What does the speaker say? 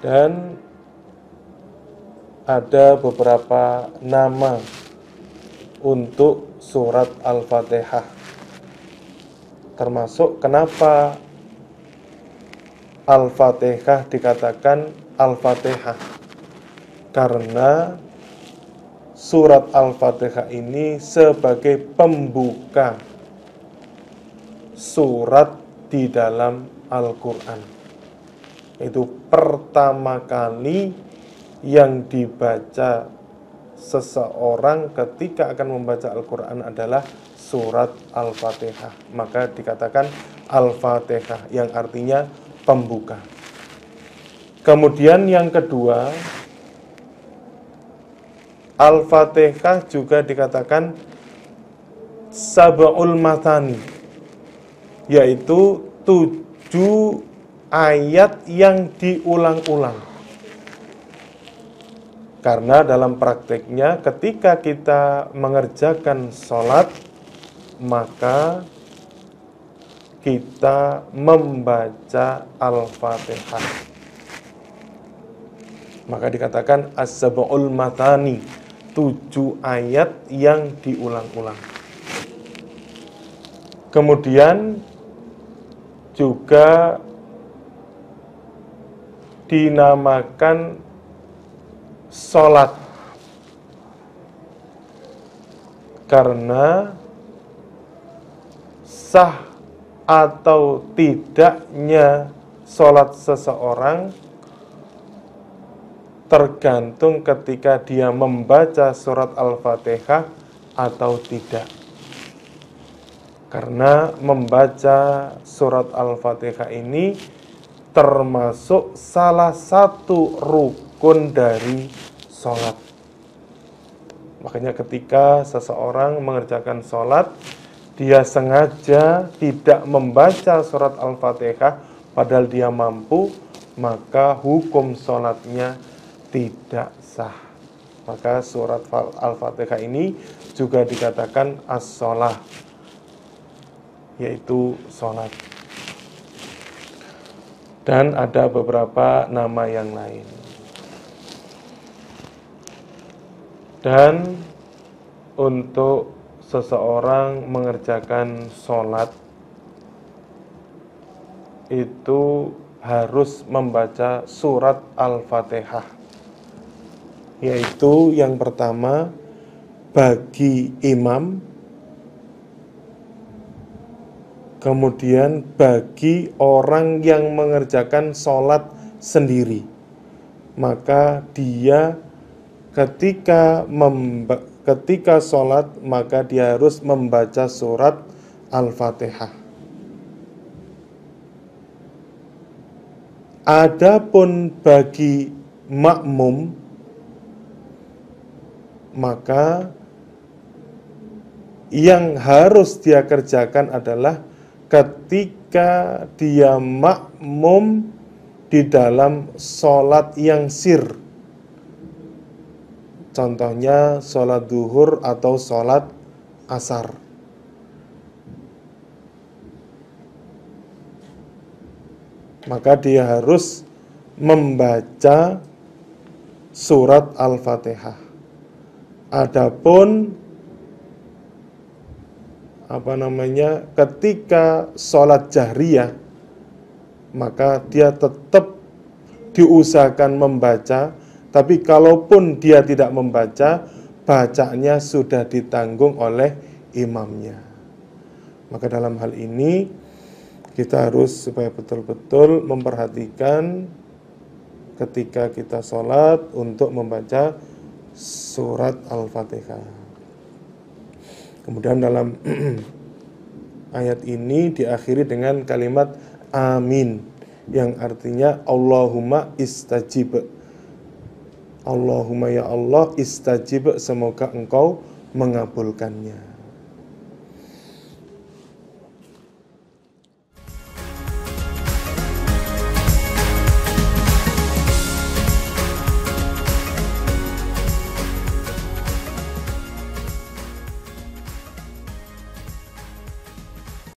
Dan ada beberapa nama untuk surat Al-Fatihah. Termasuk kenapa Al-Fatihah dikatakan Al-Fatihah. Karena surat Al-Fatihah ini sebagai pembuka surat di dalam Al-Quran. Itu pertama kali yang dibaca seseorang ketika akan membaca Al-Quran adalah surat Al-Fatihah. Maka dikatakan Al-Fatihah yang artinya pembuka. Kemudian yang kedua, Al-Fatihah juga dikatakan Sab'ul Mathani, yaitu 7 ayat yang diulang-ulang. Karena dalam prakteknya ketika kita mengerjakan sholat, maka kita membaca Al-Fatihah. Maka dikatakan As-Sab'ul Mathani, 7 ayat yang diulang-ulang. Kemudian juga dinamakan sholat karena sah atau tidaknya sholat seseorang tergantung ketika dia membaca surat Al-Fatihah atau tidak. Karena membaca surat Al-Fatihah ini termasuk salah satu rukun dari sholat. Makanya ketika seseorang mengerjakan sholat, dia sengaja tidak membaca surat Al-Fatihah padahal dia mampu, maka hukum sholatnya tidak sah. Maka surat Al-Fatihah ini juga dikatakan as-sholah, yaitu sholat. Dan ada beberapa nama yang lain. Dan untuk seseorang mengerjakan sholat itu harus membaca surat Al-Fatihah, yaitu yang pertama bagi imam, kemudian bagi orang yang mengerjakan sholat sendiri, maka dia ketika sholat maka dia harus membaca surat Al-Fatihah. Adapun bagi makmum, maka yang harus dia kerjakan adalah ketika dia makmum di dalam sholat yang sir. Contohnya sholat duhur atau sholat asar. Maka dia harus membaca surat Al-Fatihah. Adapun ketika sholat jahriyah, maka dia tetap diusahakan membaca. Tapi kalaupun dia tidak membaca, bacanya sudah ditanggung oleh imamnya. Maka dalam hal ini kita harus supaya betul-betul memperhatikan ketika kita sholat untuk membaca surat Al-Fatihah. Kemudian dalam ayat ini diakhiri dengan kalimat amin, yang artinya Allahumma istajib. Allahumma ya Allah istajib, semoga engkau mengabulkannya.